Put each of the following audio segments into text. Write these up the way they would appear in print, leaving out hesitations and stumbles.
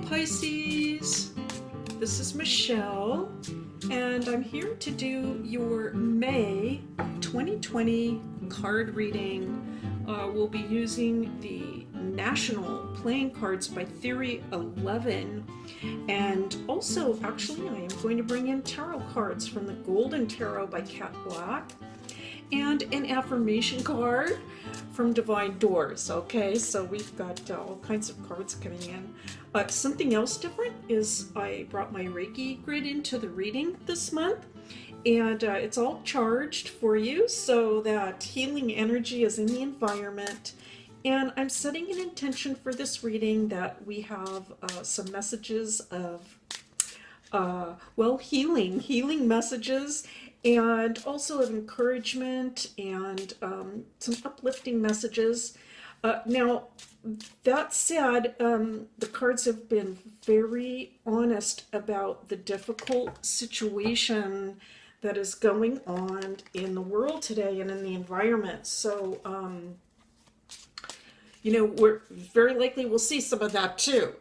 Pisces. This is Michelle, and I'm here to do your May 2020 card reading. We'll be using the National Playing Cards by Theory 11, and also, actually, I am going to bring in tarot cards from the Golden Tarot by Cat Black, and an affirmation card from Divine Doors. Okay, so we've got all kinds of cards coming in. Something else different is I brought my Reiki grid into the reading this month, and it's all charged for you so that healing energy is in the environment. And I'm setting an intention for this reading that we have some messages of, healing messages, and also of encouragement and some uplifting messages. Now, that said, the cards have been very honest about the difficult situation that is going on in the world today and in the environment. So, we're very likely we'll see some of that too.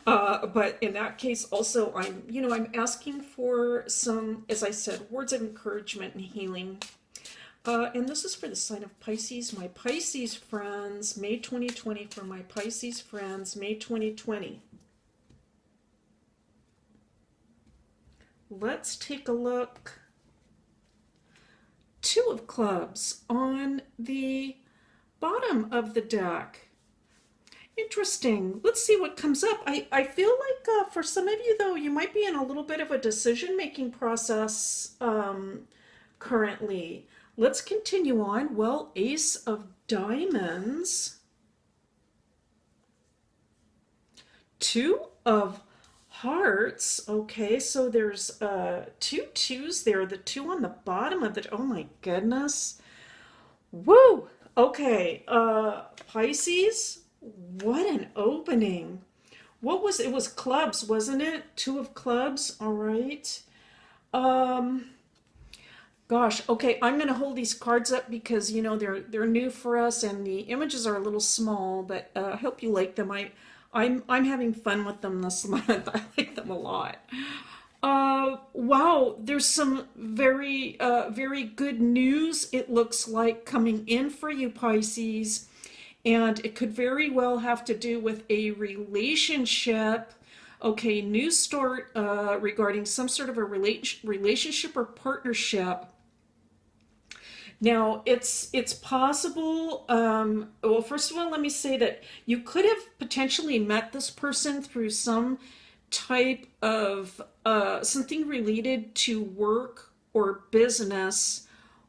But in that case, also, I'm asking for some, as I said, words of encouragement and healing. And this is for the sign of Pisces, my Pisces friends, May 2020, for my Pisces friends, May 2020. Let's take a look. Two of Clubs on the bottom of the deck. Interesting. Let's see what comes up. I feel like for some of you, though, you might be in a little bit of a decision-making process currently. Let's continue on. Well, Ace of Diamonds. Two of Hearts. Okay, so there's two twos there. The two on the bottom of the... Oh, my goodness. Woo! Okay, Pisces... What an opening. What was it? Was clubs, wasn't it? Two of clubs. All right. Gosh. Okay, I'm going to hold these cards up because they're new for us and the images are a little small, but I hope you like them. I'm having fun with them this month. I like them a lot. Wow, there's some very very good news, it looks like, coming in for you, Pisces. And it could very well have to do with a relationship. Okay, new start regarding some sort of a relationship or partnership. Now, it's possible, well, first of all, let me say that you could have potentially met this person through some type of something related to work or business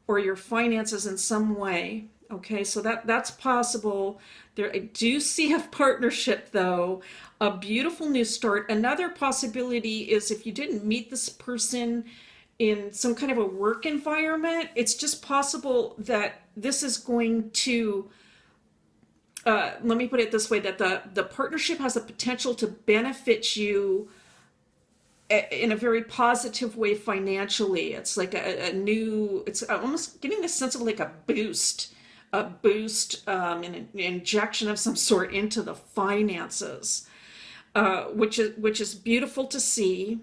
or your finances in some way. Okay, so that's possible. There, I do see a partnership, though, a beautiful new start. Another possibility is if you didn't meet this person in some kind of a work environment, it's just possible that this is going to, let me put it this way, that the partnership has the potential to benefit you in a very positive way financially. It's like a new, it's almost getting a sense of like a boost, an injection of some sort into the finances, which is beautiful to see.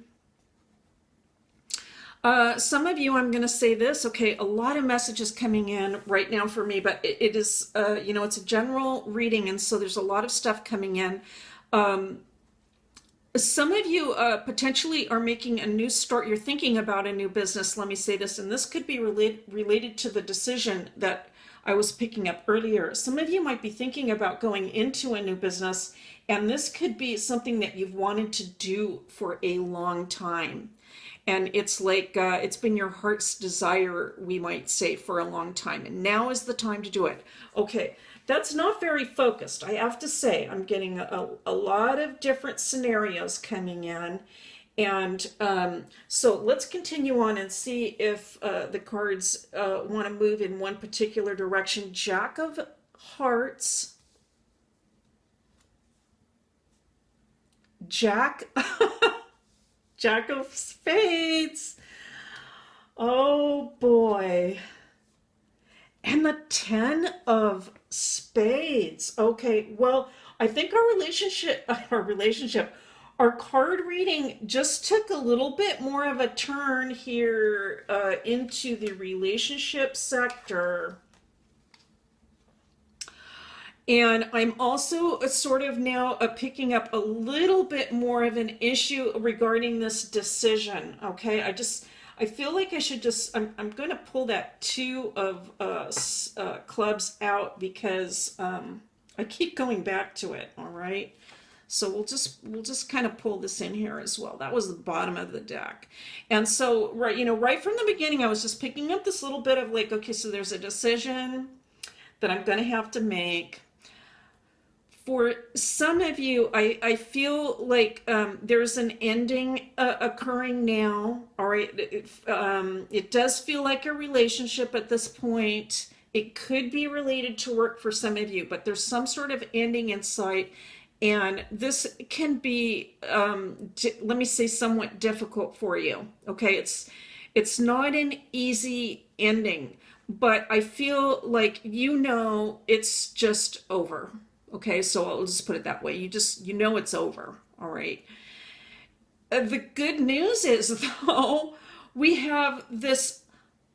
Some of you, I'm going to say this, okay, a lot of messages coming in right now for me, but it is, it's a general reading, and so there's a lot of stuff coming in. Some of you potentially are making a new start. You're thinking about a new business, let me say this, and this could be related to the decision that I was picking up earlier. Some of you might be thinking about going into a new business, and this could be something that you've wanted to do for a long time. And it's like, it's been your heart's desire, we might say, for a long time. And now is the time to do it. Okay, that's not very focused, I have to say. I'm getting a lot of different scenarios coming in. And so let's continue on and see if the cards want to move in one particular direction. Jack of Hearts. Jack of Spades. Oh boy. And the 10 of Spades. Okay, well, I think our relationship, Our card reading just took a little bit more of a turn here into the relationship sector. And I'm also sort of now picking up a little bit more of an issue regarding this decision. Okay, I feel like I should just, I'm going to pull that two of clubs out because I keep going back to it. All right. So we'll just kind of pull this in here as well. That was the bottom of the deck. And so, right, right from the beginning, I was just picking up this little bit of like, okay, so there's a decision that I'm going to have to make. For some of you, I feel like there's an ending occurring now. All right. It does feel like a relationship at this point. It could be related to work for some of you, but there's some sort of ending in sight. And this can be, let me say, somewhat difficult for you. Okay. It's not an easy ending, but I feel like it's just over. Okay, so I'll just put it that way. It's over. All right. The good news is, though, we have this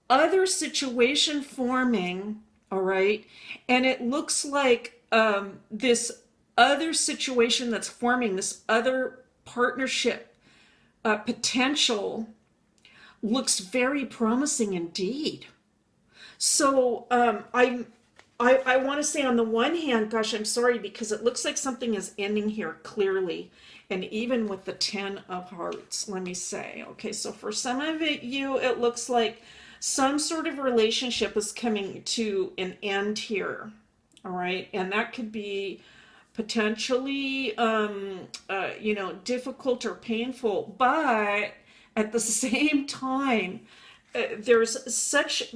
other situation forming. All right. And it looks like this other situation that's forming, this other partnership potential, looks very promising indeed. So I want to say, on the one hand, gosh, I'm sorry, because it looks like something is ending here clearly. And even with the 10 of hearts, let me say, okay, so for some of you, it looks like some sort of relationship is coming to an end here. All right. And that could be potentially, difficult or painful, but at the same time, there's such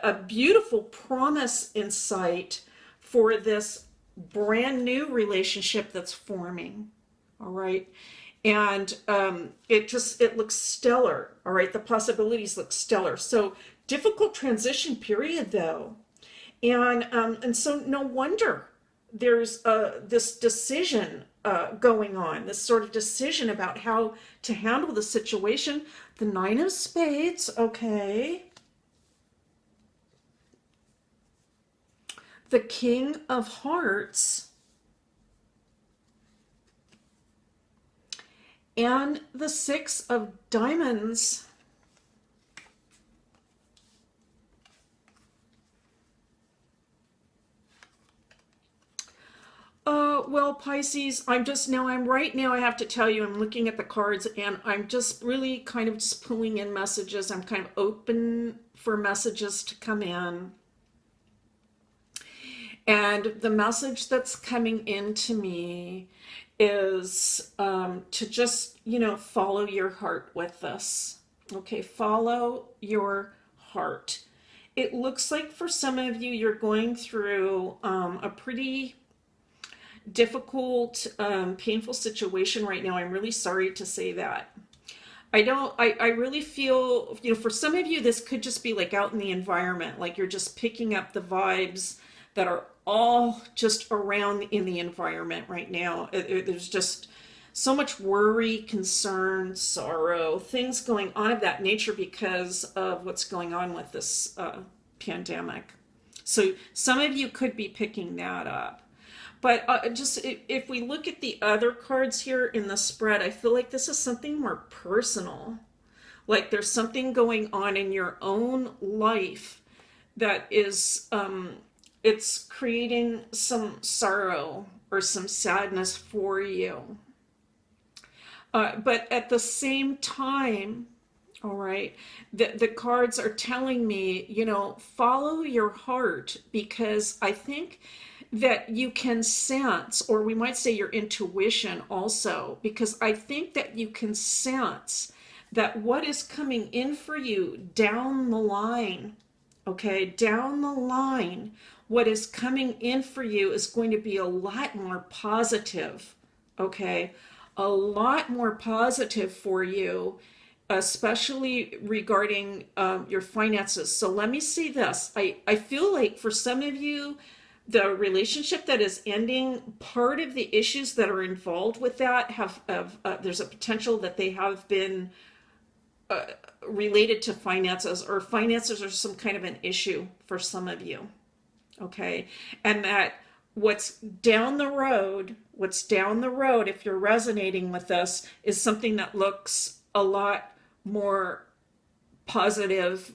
a beautiful promise in sight for this brand new relationship that's forming. All right. And it looks stellar. All right. The possibilities look stellar. So difficult transition period, though. And so no wonder there's this decision going on, this sort of decision about how to handle the situation. The 9 of Spades, okay. The King of Hearts. And the 6 of Diamonds. Well, Pisces, I have to tell you, I'm looking at the cards and I'm just really kind of just pulling in messages. I'm kind of open for messages to come in. And the message that's coming into me is to just, follow your heart with this. Okay, follow your heart. It looks like for some of you, you're going through a pretty difficult, painful situation right now. I'm really sorry to say that. I really feel, for some of you, this could just be like out in the environment, like you're just picking up the vibes that are all just around in the environment right now. There's just so much worry, concern, sorrow, things going on of that nature because of what's going on with this pandemic. So some of you could be picking that up. But if we look at the other cards here in the spread, I feel like this is something more personal. Like there's something going on in your own life that is, it's creating some sorrow or some sadness for you. But at the same time, all right, the cards are telling me, follow your heart, because I think that you can sense, or we might say your intuition also, because I think that you can sense that what is coming in for you down the line, okay, down the line, what is coming in for you is going to be a lot more positive, okay, a lot more positive for you, especially regarding your finances. So let me say this. I feel like for some of you, the relationship that is ending, part of the issues that are involved with that have there's a potential that they have been related to finances, or finances are some kind of an issue for some of you. Okay. And that what's down the road, if you're resonating with this, is something that looks a lot more positive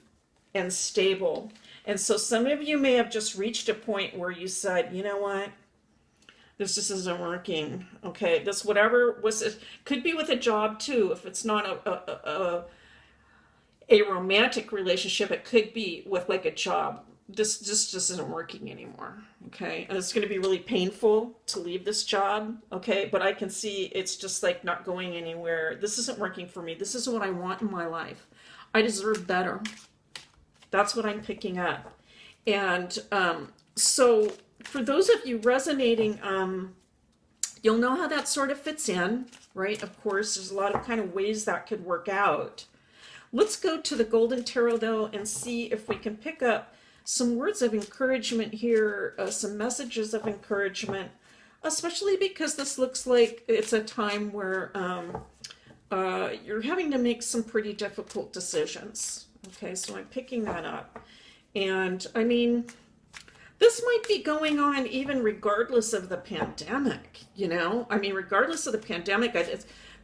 and stable. And so some of you may have just reached a point where you said, you know what, this just isn't working. Okay, this whatever was, it could be with a job too. If it's not a romantic relationship, it could be with like a job. This just isn't working anymore. Okay, and it's going to be really painful to leave this job. Okay, but I can see it's just like not going anywhere. This isn't working for me. This isn't what I want in my life. I deserve better. That's what I'm picking up. And so for those of you resonating, you'll know how that sort of fits in, right? Of course, there's a lot of kind of ways that could work out. Let's go to the Golden Tarot, though, and see if we can pick up some words of encouragement here, some messages of encouragement, especially because this looks like it's a time where you're having to make some pretty difficult decisions. Okay, so I'm picking that up. And I mean, this might be going on even regardless of the pandemic, you know? I mean, regardless of the pandemic,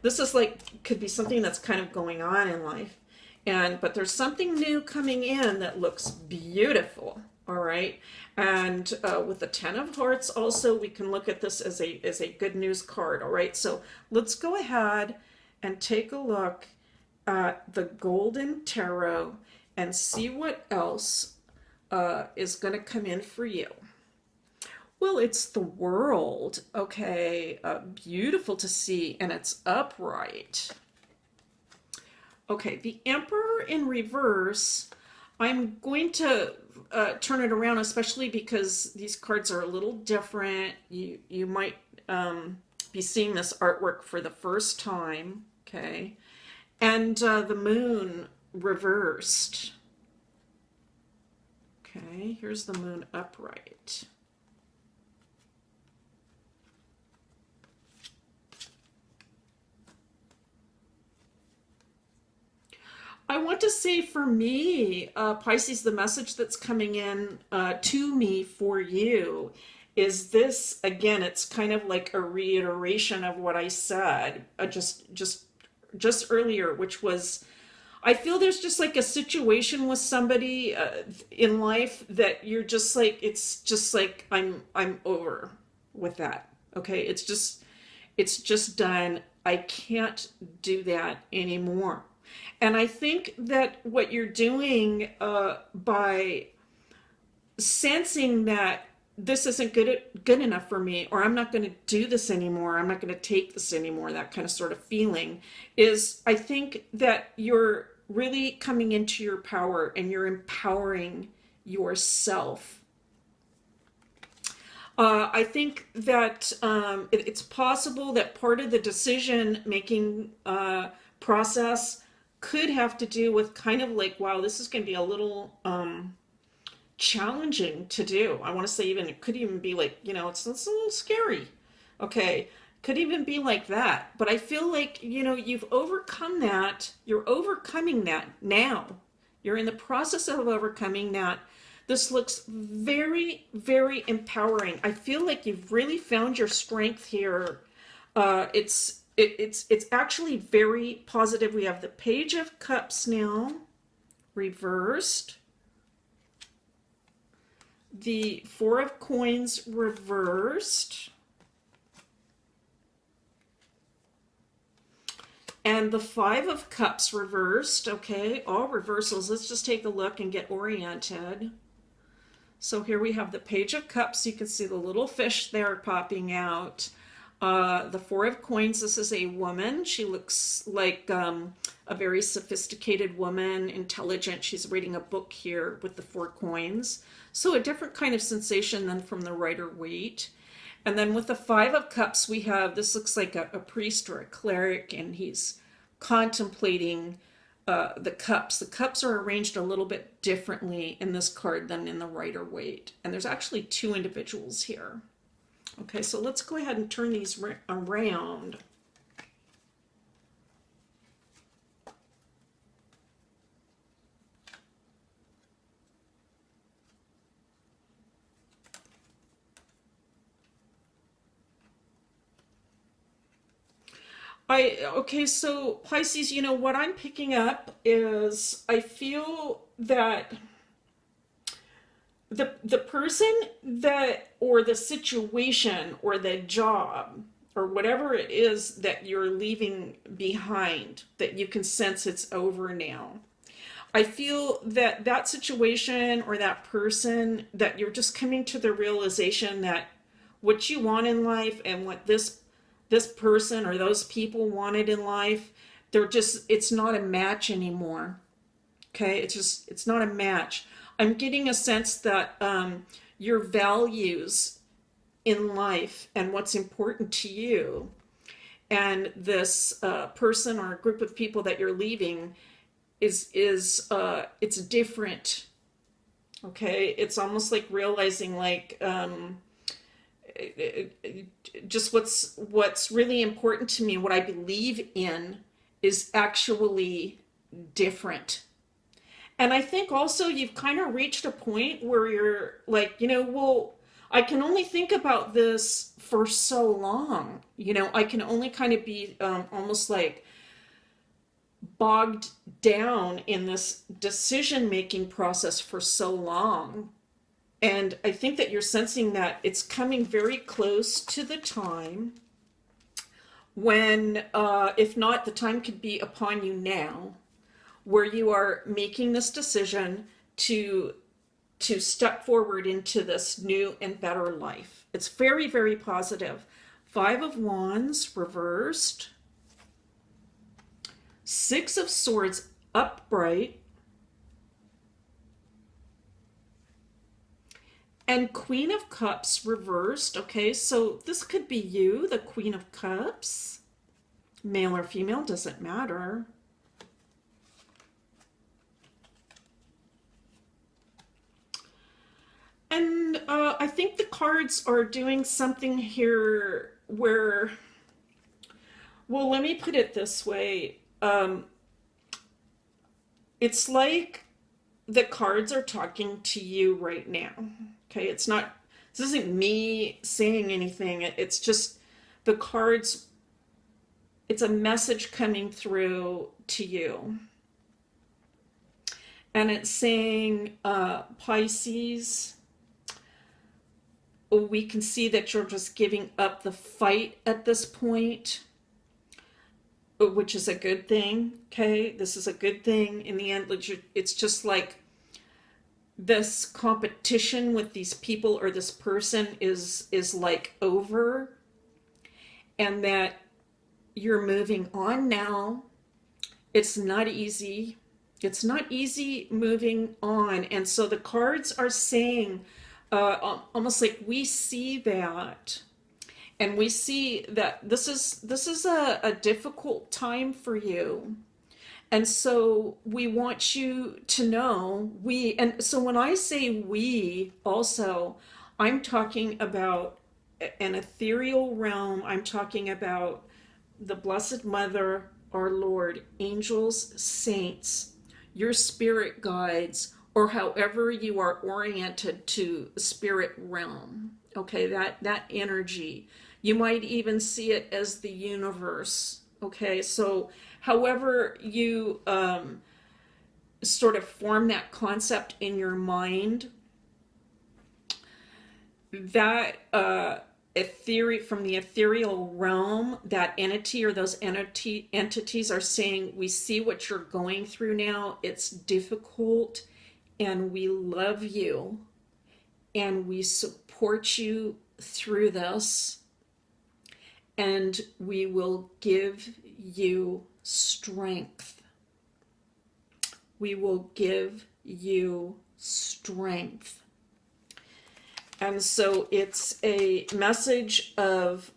this is like, could be something that's kind of going on in life. But there's something new coming in that looks beautiful, all right? And with the Ten of Hearts also, we can look at this as a good news card, all right? So let's go ahead and take a look at the Golden Tarot and see what else is going to come in for you. Well, it's the World, okay? Beautiful to see, and it's upright. Okay, the Emperor in reverse, I'm going to turn it around, especially because these cards are a little different. You might be seeing this artwork for the first time, okay? And the Moon reversed. Okay, here's the Moon upright. I want to say for me, Pisces, the message that's coming in to me for you is this, again, it's kind of like a reiteration of what I said just earlier, which was, I feel there's just like a situation with somebody in life that you're just like, it's just like, I'm over with that. Okay. It's just done. I can't do that anymore. And I think that what you're doing by sensing that this isn't good enough for me, or I'm not going to do this anymore, I'm not going to take this anymore, that kind of sort of feeling, is I think that you're really coming into your power and you're empowering yourself. I think that it's possible that part of the decision-making process could have to do with kind of like, wow, this is going to be a little challenging to do. I want to say even, it could even be like, you know, it's a little scary. Okay, could even be like that. But I feel like, you know, you've overcome that. You're overcoming that now. You're in the process of overcoming that. This looks very, very empowering. I feel like you've really found your strength here. It's actually very positive. We have the Page of Cups now, reversed. The Four of Coins reversed. And the Five of Cups reversed. Okay, all reversals. Let's just take a look and get oriented. So here we have the Page of Cups. You can see the little fish there popping out. The Four of Coins, this is a woman. She looks like a very sophisticated woman, intelligent. She's reading a book here with the Four Coins. So a different kind of sensation than from the Rider-Waite. And then with the Five of Cups, we have, this looks like a priest or a cleric, and he's contemplating the cups. The cups are arranged a little bit differently in this card than in the Rider-Waite. And there's actually two individuals here. Okay, so let's go ahead and turn these around. Okay, so Pisces, you know, what I'm picking up is I feel that the person that, or the situation or the job or whatever it is that you're leaving behind, that you can sense it's over now. I feel that that situation or that person, that you're just coming to the realization that what you want in life and what this person or those people wanted in life, they're just, it's not a match anymore. Okay, it's not a match. I'm getting a sense that your values in life and what's important to you, and this person or group of people that you're leaving is it's different. Okay, it's almost like realizing like just what's really important to me, what I believe in, is actually different. And I think also you've kind of reached a point where you're like, you know, well, I can only think about this for so long. You know, I can only kind of be almost like bogged down in this decision-making process for so long. And I think that you're sensing that it's coming very close to the time when, if not, the time could be upon you now, where you are making this decision to step forward into this new and better life. It's very, very positive. 5 of Wands reversed, 6 of Swords upright, and Queen of Cups reversed. Okay, so this could be you, the Queen of Cups. Male or female, doesn't matter. And I think the cards are doing something here where, well, let me put it this way. It's like the cards are talking to you right now. Okay, it's not, this isn't me saying anything. It's just the cards, it's a message coming through to you. And it's saying, Pisces, we can see that you're just giving up the fight at this point, which is a good thing. Okay, this is a good thing in the end. It's just like this competition with these people or this person is like over, and that you're moving on now. It's not easy. It's not easy moving on. And so the cards are saying, almost like we see that, and we see that this is a difficult time for you. And so we want you to know, and so when I say we also, I'm talking about an ethereal realm. I'm talking about the Blessed Mother, our Lord, angels, saints, your spirit guides, or however you are oriented to spirit realm. Okay, that energy. You might even see it as the universe. Okay, so however you sort of form that concept in your mind, that from the ethereal realm, that entity or those entities are saying, we see what you're going through now. It's difficult, and we love you, and we support you through this, and we will give you strength. We will give you strength. And so it's a message of,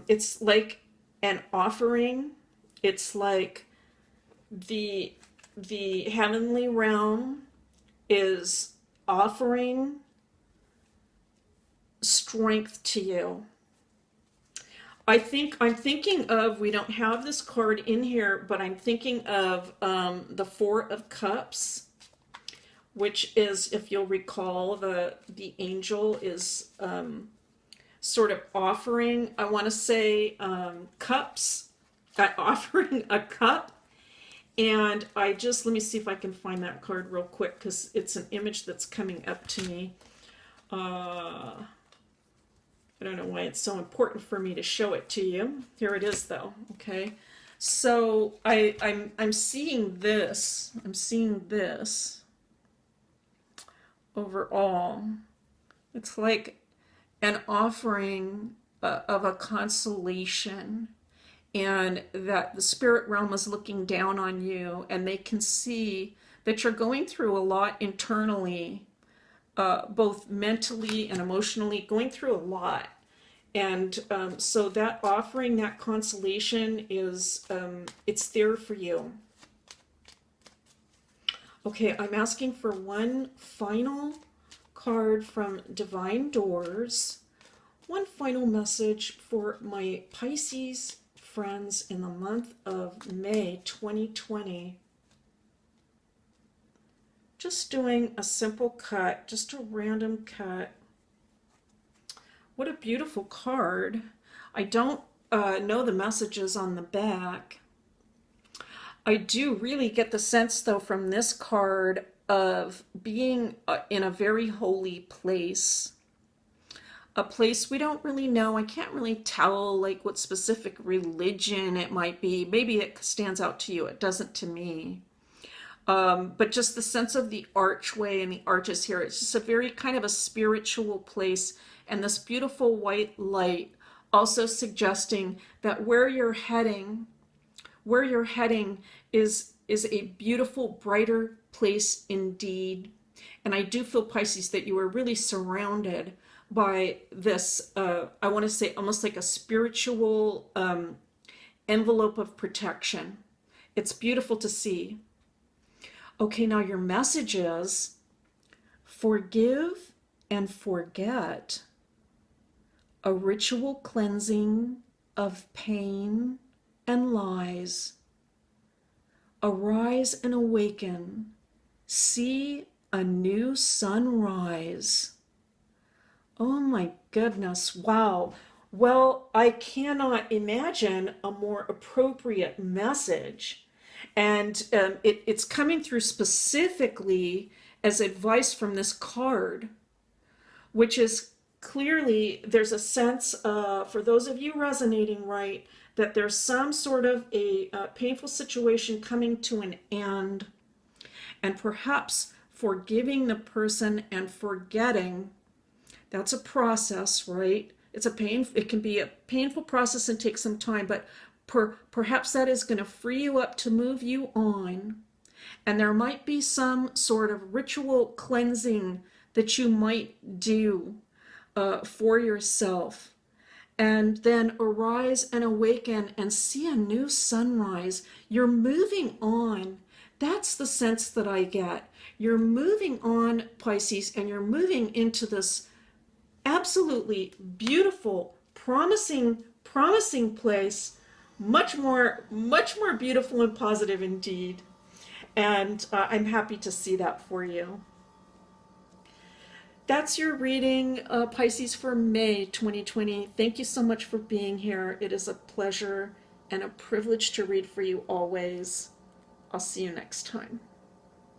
it's like an offering. It's like the the heavenly realm is offering strength to you. I'm thinking of, we don't have this card in here, but I'm thinking of the Four of Cups, which is, if you'll recall, the angel is sort of offering, I want to say, cups, offering a cup. And let me see if I can find that card real quick, because it's an image that's coming up to me. I don't know why it's so important for me to show it to you. Here it is, though. Okay, so I'm seeing this. I'm seeing this overall. It's like an offering of a consolation, and that the spirit realm is looking down on you, and they can see that you're going through a lot internally, both mentally and emotionally, going through a lot. And so that offering, that consolation is, it's there for you. Okay, I'm asking for one final card from Divine Doors. One final message for my Pisces friends in the month of May 2020. Just doing a simple cut, just a random cut. What a beautiful card. I don't know the messages on the back. I do really get the sense, though, from this card of being in a very holy place. A place we don't really know. I can't really tell like what specific religion it might be. Maybe it stands out to you. It doesn't to me. But just the sense of the archway and the arches here. It's just a very kind of a spiritual place. And this beautiful white light also suggesting that where you're heading is a beautiful, brighter place indeed. And I do feel, Pisces, that you are really surrounded by this, I want to say almost like a spiritual envelope of protection. It's beautiful to see. Okay, now your message is forgive and forget. A ritual cleansing of pain and lies. Arise and awaken. See a new sunrise. Oh my goodness, wow. Well, I cannot imagine a more appropriate message. And it's coming through specifically as advice from this card, which is clearly, there's a sense, for those of you resonating right, that there's some sort of a painful situation coming to an end, and perhaps forgiving the person and forgetting. That's a process, right? It can be a painful process and take some time, but perhaps that is going to free you up to move you on. And there might be some sort of ritual cleansing that you might do for yourself. And then arise and awaken and see a new sunrise. You're moving on. That's the sense that I get. You're moving on, Pisces, and you're moving into this absolutely beautiful, promising place. Much more beautiful and positive indeed. And I'm happy to see that for you. That's your reading, Pisces, for May 2020. Thank you so much for being here. It is a pleasure and a privilege to read for you always. I'll see you next time.